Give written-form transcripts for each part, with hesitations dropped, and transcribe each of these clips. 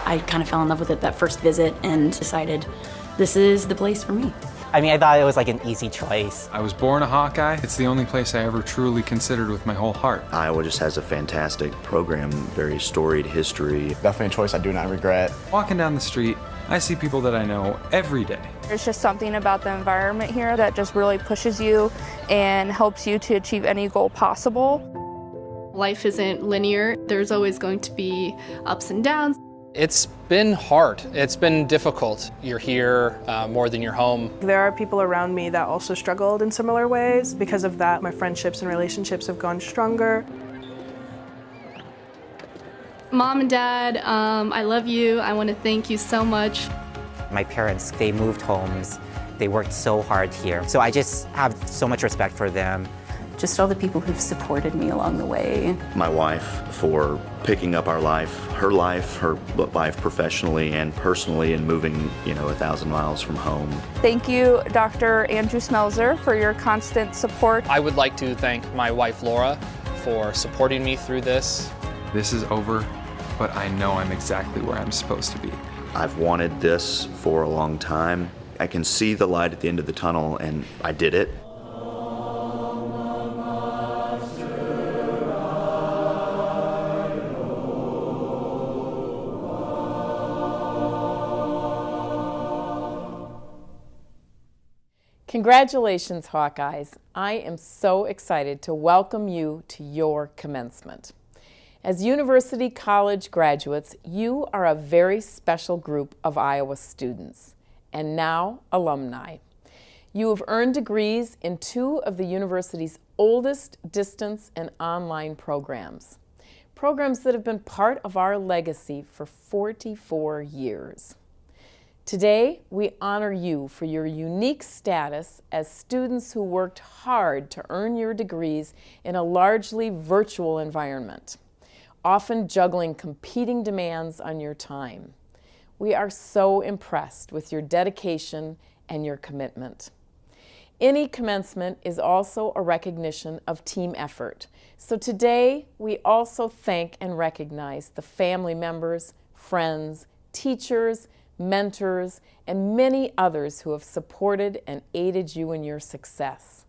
I kind of fell in love with it that first visit and decided this is the place for me. I mean, I thought it was like an easy choice. I was born a Hawkeye. It's the only place I ever truly considered with my whole heart. Iowa just has a fantastic program, very storied history. Definitely a choice I do not regret. Walking down the street, I see people that I know every day. There's just something about the environment here that just really pushes you and helps you to achieve any goal possible. Life isn't linear. There's always going to be ups and downs. It's been hard. It's been difficult. You're here more than you're home. There are people around me that also struggled in similar ways. Because of that, my friendships and relationships have gone stronger. Mom and Dad, I love you. I want to thank you so much. My parents, they moved homes. They worked so hard here. So I just have so much respect for them. Just all the people who've supported me along the way. My wife for picking up her life professionally and personally, and moving, 1,000 miles from home. Thank you, Dr. Andrew Smelzer, for your constant support. I would like to thank my wife, Laura, for supporting me through this. This is over, but I know I'm exactly where I'm supposed to be. I've wanted this for a long time. I can see the light at the end of the tunnel, and I did it. Congratulations, Hawkeyes. I am so excited to welcome you to your commencement. As University College graduates, you are a very special group of Iowa students, and now alumni. You have earned degrees in 2 of the university's oldest distance and online programs that have been part of our legacy for 44 years. Today, we honor you for your unique status as students who worked hard to earn your degrees in a largely virtual environment, often juggling competing demands on your time. We are so impressed with your dedication and your commitment. Any commencement is also a recognition of team effort. So today, we also thank and recognize the family members, friends, teachers, mentors, and many others who have supported and aided you in your success.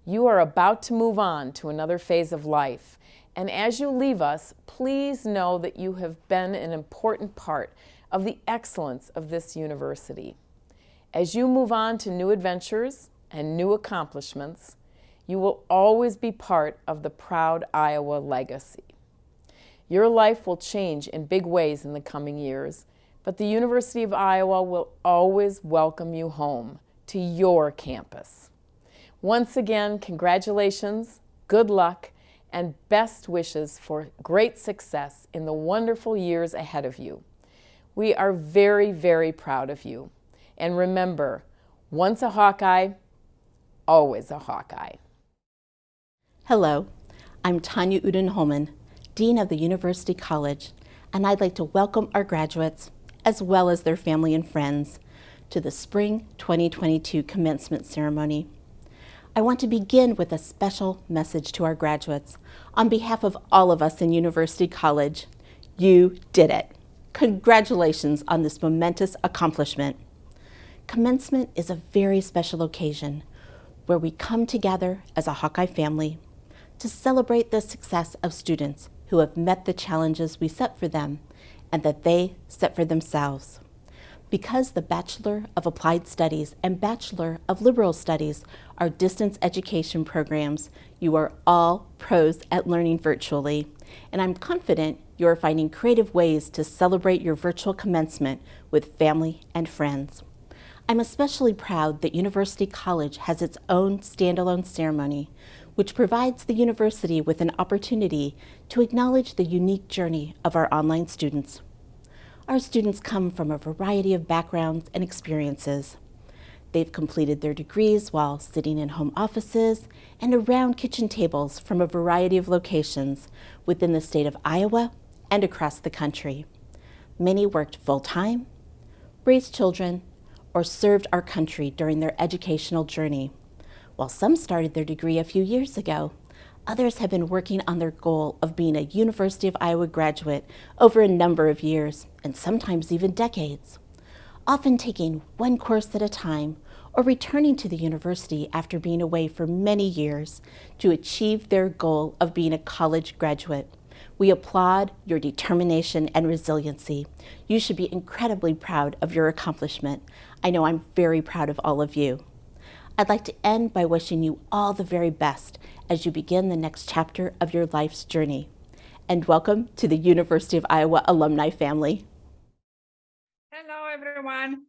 You are about to move on to another phase of life, and as you leave us, please know that you have been an important part of the excellence of this university. As you move on to new adventures and new accomplishments, you will always be part of the proud Iowa legacy. Your life will change in big ways in the coming years, but the University of Iowa will always welcome you home to your campus. Once again, congratulations, good luck, and best wishes for great success in the wonderful years ahead of you. We are very, very proud of you. And remember, once a Hawkeye, always a Hawkeye. Hello, I'm Tanya Uden-Holman, Dean of the University College, and I'd like to welcome our graduates, as well as their family and friends, to the Spring 2022 commencement ceremony. I want to begin with a special message to our graduates. On behalf of all of us in University College, you did it. Congratulations on this momentous accomplishment. Commencement is a very special occasion where we come together as a Hawkeye family to celebrate the success of students who have met the challenges we set for them and that they set for themselves. Because the Bachelor of Applied Studies and Bachelor of Liberal Studies are distance education programs, you are all pros at learning virtually, and I'm confident you are finding creative ways to celebrate your virtual commencement with family and friends. I'm especially proud that University College has its own standalone ceremony, which provides the university with an opportunity to acknowledge the unique journey of our online students. Our students come from a variety of backgrounds and experiences. They've completed their degrees while sitting in home offices and around kitchen tables from a variety of locations within the state of Iowa and across the country. Many worked full-time, raised children, or served our country during their educational journey. While some started their degree a few years ago, Others have been working on their goal of being a University of Iowa graduate over a number of years, and sometimes even decades, often taking one course at a time or returning to the university after being away for many years to achieve their goal of being a college graduate. We applaud your determination and resiliency. You should be incredibly proud of your accomplishment. I know I'm very proud of all of you. I'd like to end by wishing you all the very best as you begin the next chapter of your life's journey. And welcome to the University of Iowa alumni family. Hello, everyone.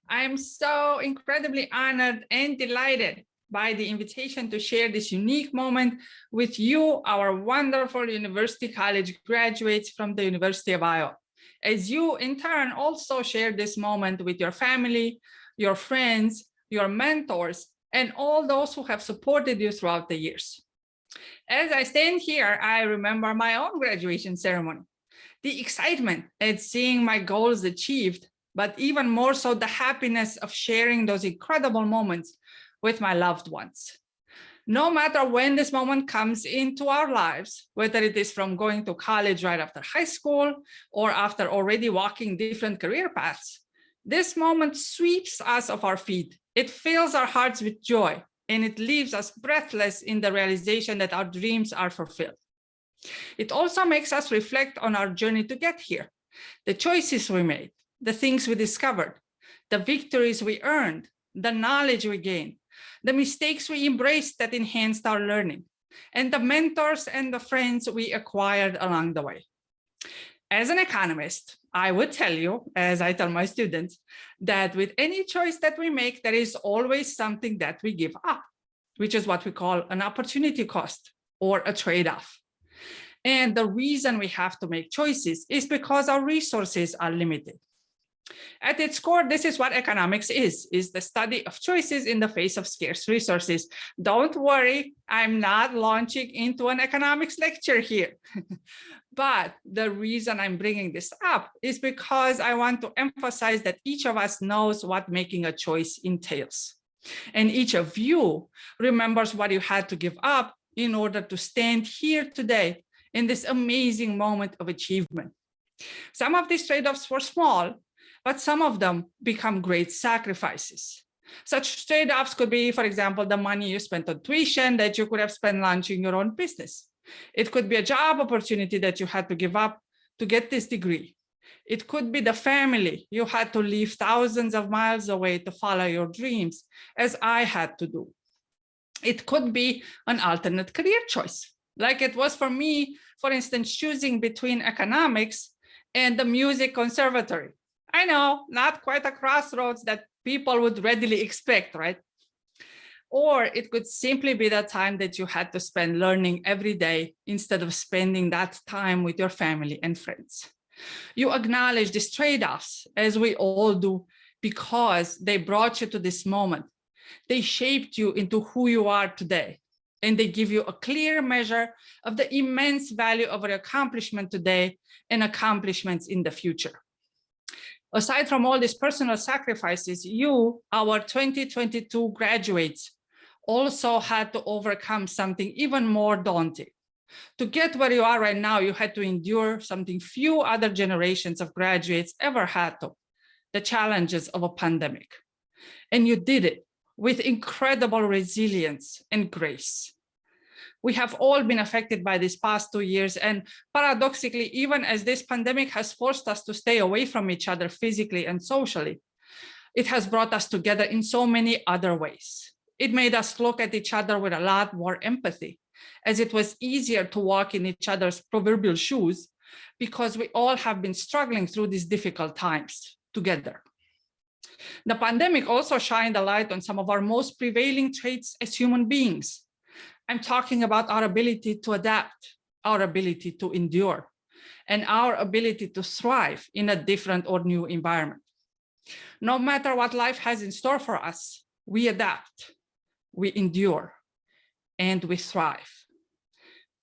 I am so incredibly honored and delighted by the invitation to share this unique moment with you, our wonderful University College graduates from the University of Iowa, as you in turn also share this moment with your family, your friends, your mentors, and all those who have supported you throughout the years. As I stand here, I remember my own graduation ceremony, the excitement at seeing my goals achieved, but even more so the happiness of sharing those incredible moments with my loved ones. No matter when this moment comes into our lives, whether it is from going to college right after high school or after already walking different career paths, this moment sweeps us off our feet. It fills our hearts with joy, and it leaves us breathless in the realization that our dreams are fulfilled. It also makes us reflect on our journey to get here, the choices we made, the things we discovered, the victories we earned, the knowledge we gained, the mistakes we embraced that enhanced our learning, and the mentors and the friends we acquired along the way. As an economist, I would tell you, as I tell my students, that with any choice that we make, there is always something that we give up, which is what we call an opportunity cost or a trade-off. And the reason we have to make choices is because our resources are limited. At its core, this is what economics is the study of choices in the face of scarce resources. Don't worry, I'm not launching into an economics lecture here. But the reason I'm bringing this up is because I want to emphasize that each of us knows what making a choice entails. And each of you remembers what you had to give up in order to stand here today in this amazing moment of achievement. Some of these trade-offs were small, but some of them become great sacrifices. Such trade-offs could be, for example, the money you spent on tuition that you could have spent launching your own business. It could be a job opportunity that you had to give up to get this degree. It could be the family you had to leave thousands of miles away to follow your dreams, as I had to do. It could be an alternate career choice, like it was for me, for instance, choosing between economics and the music conservatory. I know, not quite a crossroads that people would readily expect, right? Or it could simply be the time that you had to spend learning every day instead of spending that time with your family and friends. You acknowledge these trade-offs, as we all do, because they brought you to this moment. They shaped you into who you are today, and they give you a clear measure of the immense value of your accomplishment today and accomplishments in the future. Aside from all these personal sacrifices, you, our 2022 graduates, also had to overcome something even more daunting. To get where you are right now, you had to endure something few other generations of graduates ever had to, the challenges of a pandemic. And you did it with incredible resilience and grace. We have all been affected by these past 2 years, and paradoxically, even as this pandemic has forced us to stay away from each other physically and socially, it has brought us together in so many other ways. It made us look at each other with a lot more empathy, as it was easier to walk in each other's proverbial shoes because we all have been struggling through these difficult times together. The pandemic also shined a light on some of our most prevailing traits as human beings. I'm talking about our ability to adapt, our ability to endure, and our ability to thrive in a different or new environment. No matter what life has in store for us, we adapt, we endure, and we thrive.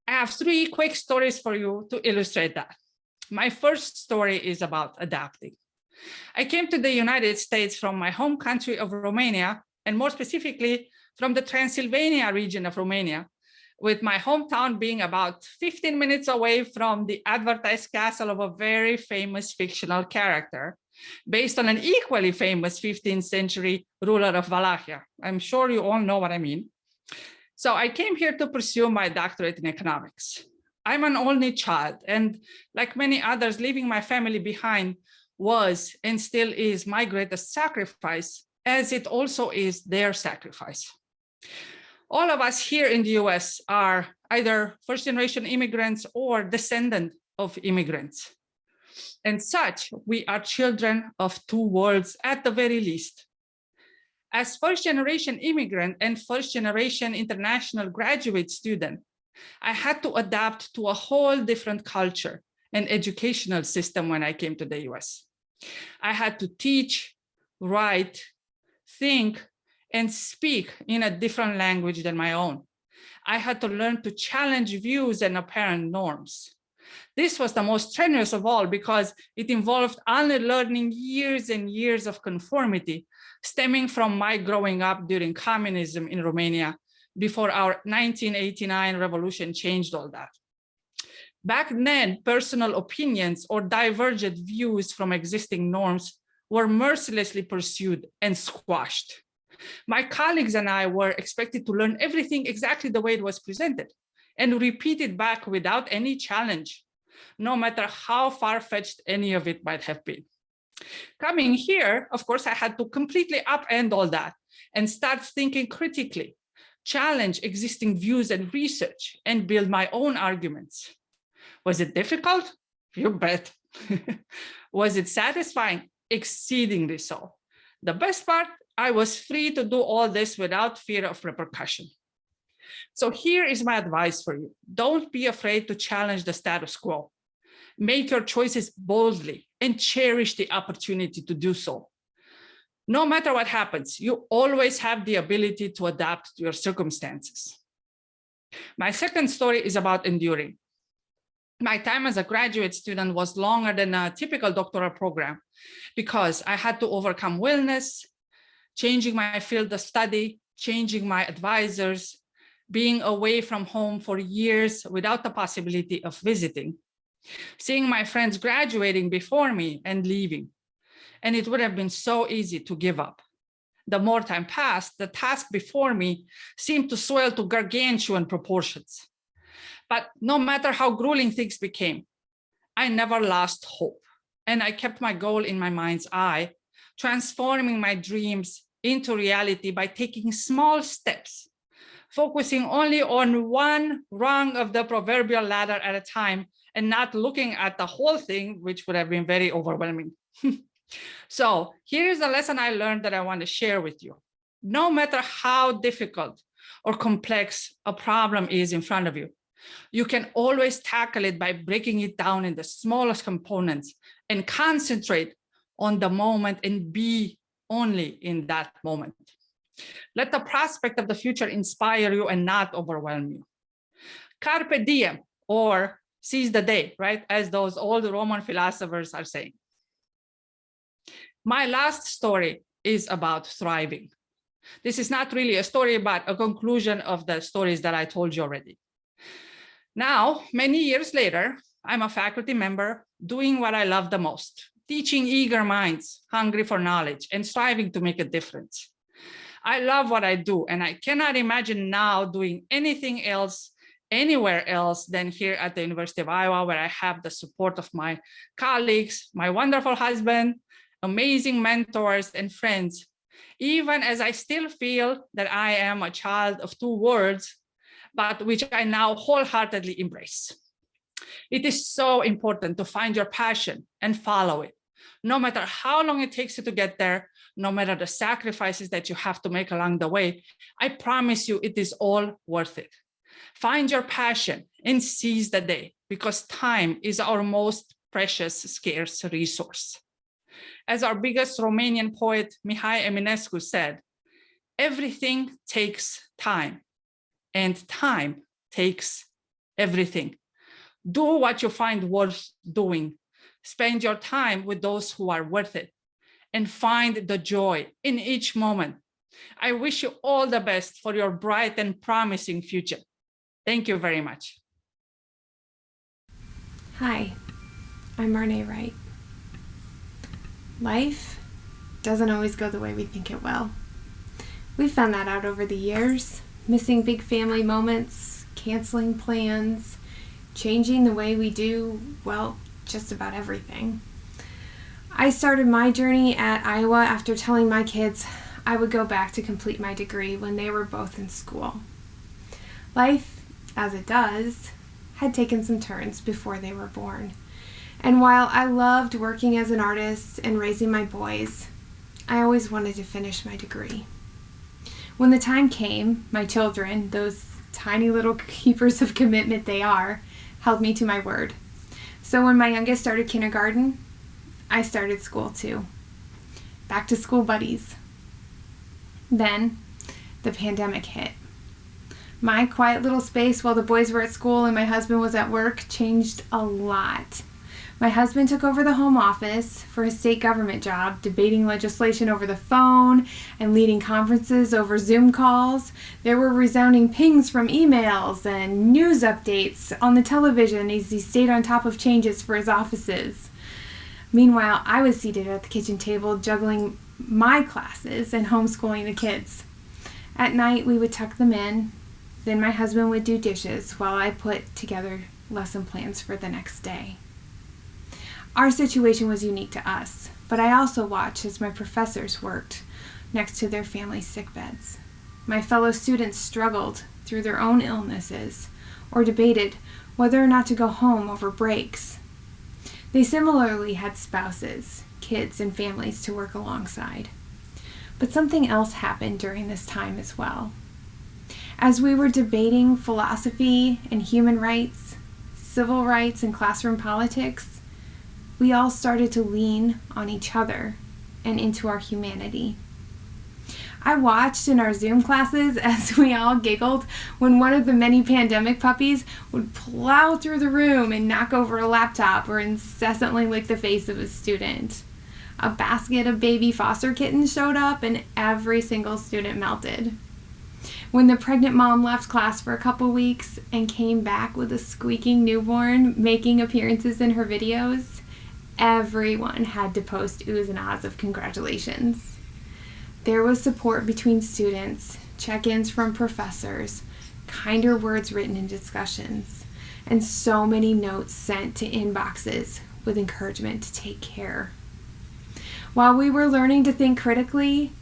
I have 3 quick stories for you to illustrate that. My first story is about adapting. I came to the United States from my home country of Romania, and more specifically, from the Transylvania region of Romania, with my hometown being about 15 minutes away from the advertised castle of a very famous fictional character based on an equally famous 15th century ruler of Wallachia. I'm sure you all know what I mean. So I came here to pursue my doctorate in economics. I'm an only child, and like many others, leaving my family behind was and still is my greatest sacrifice, as it also is their sacrifice. All of us here in the US are either first-generation immigrants or descendant of immigrants. And such, we are children of two worlds at the very least. As first-generation immigrant and first-generation international graduate student, I had to adapt to a whole different culture and educational system when I came to the US. I had to teach, write, think, and speak in a different language than my own. I had to learn to challenge views and apparent norms. This was the most strenuous of all because it involved unlearning years and years of conformity stemming from my growing up during communism in Romania before our 1989 revolution changed all that. Back then, personal opinions or divergent views from existing norms were mercilessly pursued and squashed. My colleagues and I were expected to learn everything exactly the way it was presented and repeat it back without any challenge, no matter how far-fetched any of it might have been. Coming here, of course, I had to completely upend all that and start thinking critically, challenge existing views and research, and build my own arguments. Was it difficult? You bet. Was it satisfying? Exceedingly so. The best part, I was free to do all this without fear of repercussion. So here is my advice for you. Don't be afraid to challenge the status quo. Make your choices boldly and cherish the opportunity to do so. No matter what happens, you always have the ability to adapt to your circumstances. My second story is about enduring. My time as a graduate student was longer than a typical doctoral program because I had to overcome wellness, changing my field of study, changing my advisors, being away from home for years without the possibility of visiting, seeing my friends graduating before me and leaving. And it would have been so easy to give up. The more time passed, the task before me seemed to swell to gargantuan proportions. But no matter how grueling things became, I never lost hope. And I kept my goal in my mind's eye, transforming my dreams into reality by taking small steps, focusing only on one rung of the proverbial ladder at a time and not looking at the whole thing, which would have been very overwhelming. So here's a lesson I learned that I want to share with you. No matter how difficult or complex a problem is in front of you, you can always tackle it by breaking it down in the smallest components and concentrate on the moment and be only in that moment. Let the prospect of the future inspire you and not overwhelm you. Carpe diem, or seize the day, right? As those old Roman philosophers are saying. My last story is about thriving. This is not really a story, but a conclusion of the stories that I told you already. Now, many years later, I'm a faculty member doing what I love the most, teaching eager minds, hungry for knowledge, and striving to make a difference. I love what I do, and I cannot imagine now doing anything else, anywhere else than here at the University of Iowa, where I have the support of my colleagues, my wonderful husband, amazing mentors and friends, even as I still feel that I am a child of two worlds, but which I now wholeheartedly embrace. It is so important to find your passion and follow it, no matter how long it takes you to get there, no matter the sacrifices that you have to make along the way. I promise you it is all worth it. Find your passion and seize the day, because time is our most precious, scarce resource. As our biggest Romanian poet, Mihai Eminescu, said, everything takes time, and time takes everything. Do what you find worth doing. Spend your time with those who are worth it, and find the joy in each moment. I wish you all the best for your bright and promising future. Thank you very much. Hi, I'm Marnay Wright. Life doesn't always go the way we think it will. We've found that out over the years, missing big family moments, canceling plans, changing the way we do, well, just about everything. I started my journey at Iowa after telling my kids I would go back to complete my degree when they were both in school. Life, as it does, had taken some turns before they were born. And while I loved working as an artist and raising my boys, I always wanted to finish my degree. When the time came, my children, those tiny little keepers of commitment they are, held me to my word. So when my youngest started kindergarten, I started school too. Back to school buddies. Then the pandemic hit. My quiet little space while the boys were at school and my husband was at work changed a lot. My husband took over the home office for his state government job, debating legislation over the phone and leading conferences over Zoom calls. There were resounding pings from emails and news updates on the television as he stayed on top of changes for his offices. Meanwhile, I was seated at the kitchen table juggling my classes and homeschooling the kids. At night, we would tuck them in. Then my husband would do dishes while I put together lesson plans for the next day. Our situation was unique to us, but I also watched as my professors worked next to their family sick beds. My fellow students struggled through their own illnesses or debated whether or not to go home over breaks. They similarly had spouses, kids, and families to work alongside. But something else happened during this time as well. As we were debating philosophy and human rights, civil rights and classroom politics, we all started to lean on each other and into our humanity. I watched in our Zoom classes as we all giggled when one of the many pandemic puppies would plow through the room and knock over a laptop or incessantly lick the face of a student. A basket of baby foster kittens showed up and every single student melted. When the pregnant mom left class for a couple weeks and came back with a squeaking newborn making appearances in her videos, everyone had to post oohs and ahs of congratulations. There was support between students, check-ins from professors, kinder words written in discussions, and so many notes sent to inboxes with encouragement to take care. While we were learning to think critically,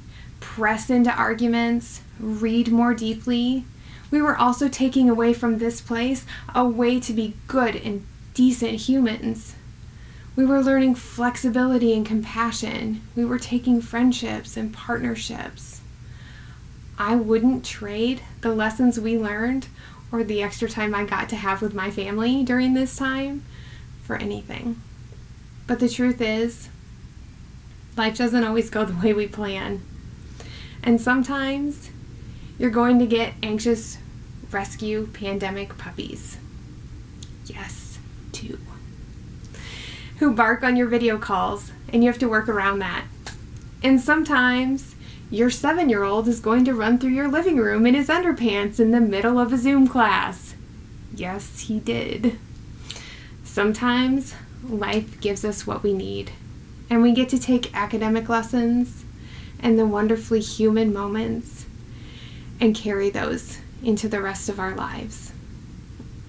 press into arguments, read more deeply, we were also taking away from this place a way to be good and decent humans. We were learning flexibility and compassion. We were taking friendships and partnerships. I wouldn't trade the lessons we learned or the extra time I got to have with my family during this time for anything. But the truth is, life doesn't always go the way we plan. And sometimes you're going to get anxious rescue pandemic puppies. Yes, 2. Who bark on your video calls, and you have to work around that. And sometimes your 7-year-old is going to run through your living room in his underpants in the middle of a Zoom class. Yes, he did. Sometimes life gives us what we need, and we get to take academic lessons and the wonderfully human moments and carry those into the rest of our lives.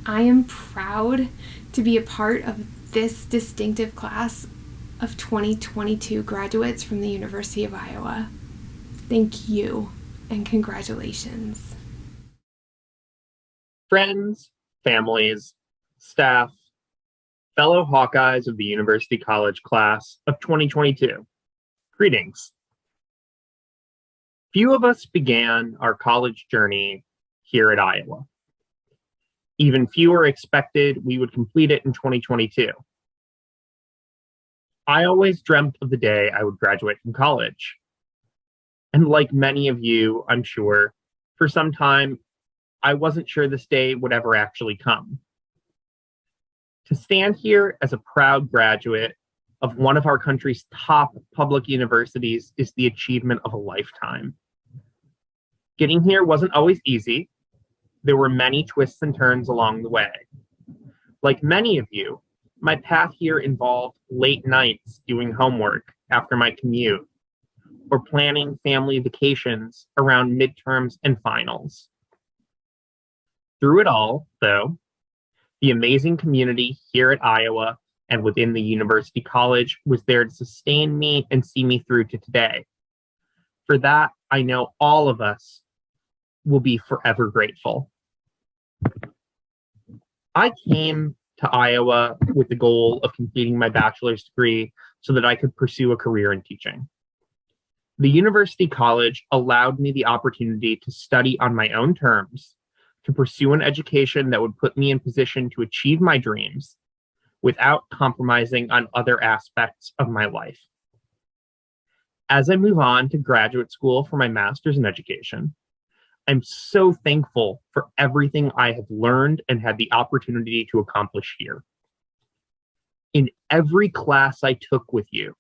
I am proud to be a part of this distinctive class of 2022 graduates from the University of Iowa. Thank you and congratulations. Friends, families, staff, fellow Hawkeyes of the University College class of 2022, greetings. Few of us began our college journey here at Iowa. Even fewer expected we would complete it in 2022. I always dreamt of the day I would graduate from college. And like many of you, I'm sure, for some time, I wasn't sure this day would ever actually come. To stand here as a proud graduate of one of our country's top public universities is the achievement of a lifetime. Getting here wasn't always easy. there were many twists and turns along the way. Like many of you, my path here involved late nights doing homework after my commute, or planning family vacations around midterms and finals. Through it all, though, the amazing community here at Iowa and within the University College was there to sustain me and see me through to today. For that, I know all of us will be forever grateful. I came to Iowa with the goal of completing my bachelor's degree so that I could pursue a career in teaching. The University College allowed me the opportunity to study on my own terms, to pursue an education that would put me in position to achieve my dreams without compromising on other aspects of my life. As I move on to graduate school for my master's in education, I'm so thankful for everything I have learned and had the opportunity to accomplish here. In every class I took with you,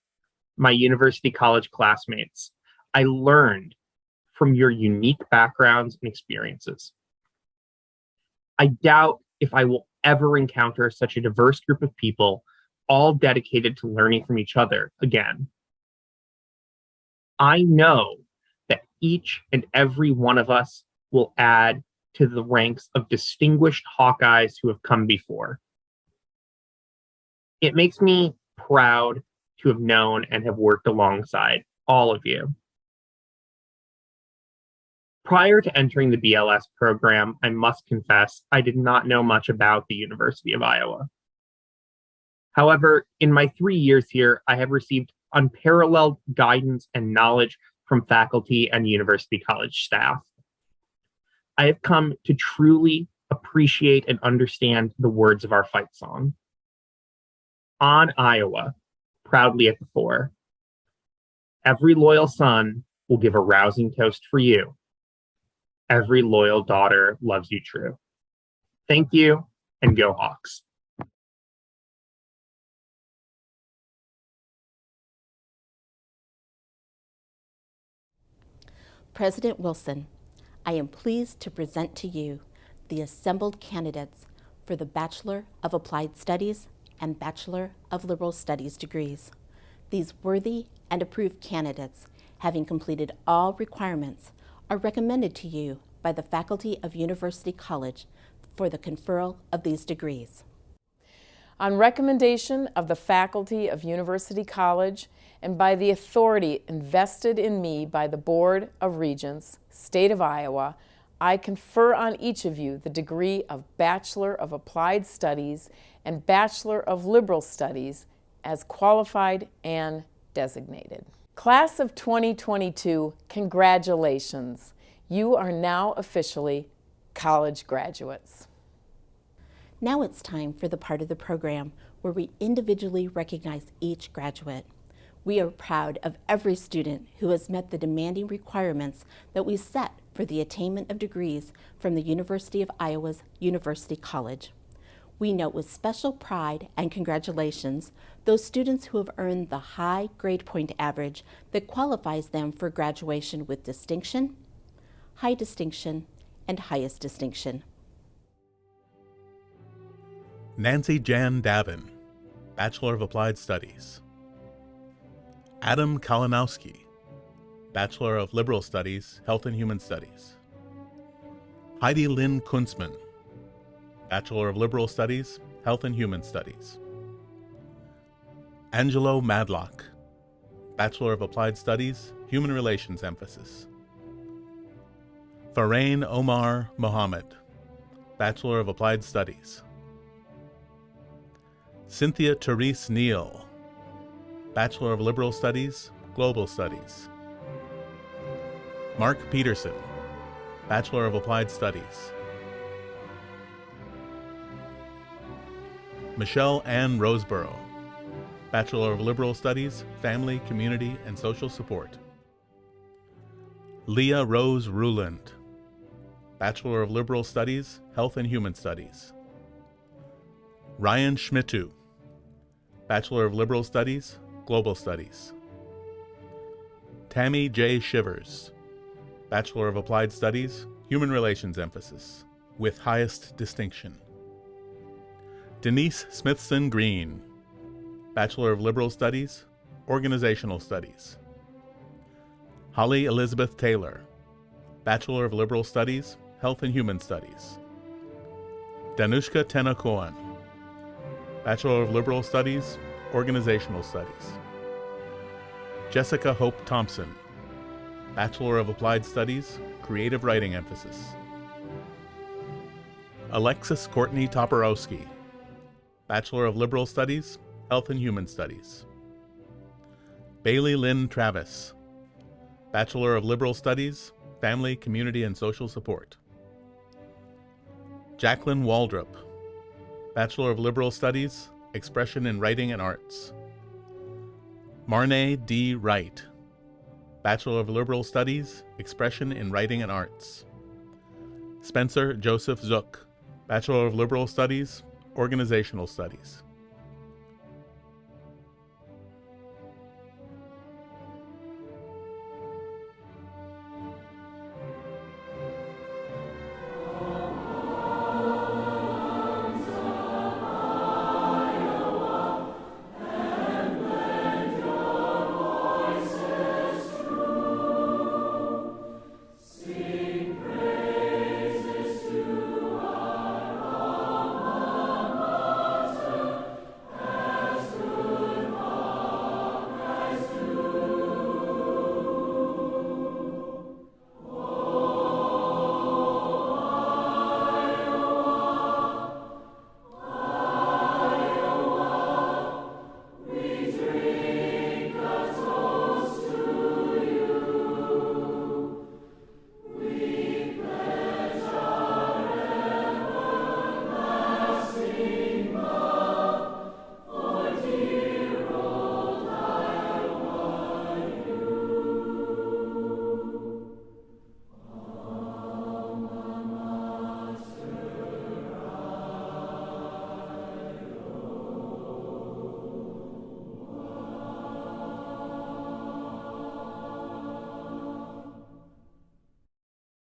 my University College classmates, I learned from your unique backgrounds and experiences. I doubt if I will ever encounter such a diverse group of people, all dedicated to learning from each other again. I know that each and every one of us will add to the ranks of distinguished Hawkeyes who have come before. It makes me proud to have known and have worked alongside all of you. Prior to entering the BLS program, I must confess, I did not know much about the University of Iowa. However, in my 3 years here, I have received unparalleled guidance and knowledge from faculty and University College staff. I have come to truly appreciate and understand the words of our fight song. On Iowa, proudly at the fore. Every loyal son will give a rousing toast for you. Every loyal daughter loves you true. Thank you, and go Hawks. President Wilson, I am pleased to present to you the assembled candidates for the Bachelor of Applied Studies and Bachelor of Liberal Studies degrees. These worthy and approved candidates, having completed all requirements, are recommended to you by the faculty of University College for the conferral of these degrees. On recommendation of the faculty of University College and by the authority invested in me by the Board of Regents, State of Iowa, I confer on each of you the degree of Bachelor of Applied Studies and Bachelor of Liberal Studies as qualified and designated. Class of 2022, congratulations. You are now officially college graduates. Now it's time for the part of the program where we individually recognize each graduate. We are proud of every student who has met the demanding requirements that we set for the attainment of degrees from the University of Iowa's University College. We note with special pride and congratulations those students who have earned the high grade point average that qualifies them for graduation with distinction, high distinction, and highest distinction. Nancy Jan Davin, Bachelor of Applied Studies. Adam Kalinowski, Bachelor of Liberal Studies, Health and Human Studies. Heidi Lynn Kunzman, Bachelor of Liberal Studies, Health and Human Studies. Angelo Madlock, Bachelor of Applied Studies, Human Relations emphasis. Farain Omar Mohammed, Bachelor of Applied Studies. Cynthia Therese Neal, Bachelor of Liberal Studies, Global Studies. Mark Peterson, Bachelor of Applied Studies. Michelle Ann Roseborough, Bachelor of Liberal Studies, Family, Community, and Social Support. Leah Rose Ruland, Bachelor of Liberal Studies, Health and Human Studies. Ryan Schmittu, Bachelor of Liberal Studies, Global Studies. Tammy J. Shivers, Bachelor of Applied Studies, Human Relations emphasis. with highest distinction. Denise Smithson Green, Bachelor of Liberal Studies, Organizational Studies. Holly Elizabeth Taylor, Bachelor of Liberal Studies, Health and Human Studies. Danushka Tena Cohen, Bachelor of Liberal Studies, Organizational Studies. Jessica Hope Thompson, Bachelor of Applied Studies, Creative Writing emphasis. Alexis Courtney Toporowski, Bachelor of Liberal Studies, Health and Human Studies. Bailey Lynn Travis, Bachelor of Liberal Studies, Family, Community, and Social Support. Jacqueline Waldrop, Bachelor of Liberal Studies, Expression in Writing and Arts. Marnay D. Wright, Bachelor of Liberal Studies, Expression in Writing and Arts. Spencer Joseph Zook, Bachelor of Liberal Studies, Organizational Studies.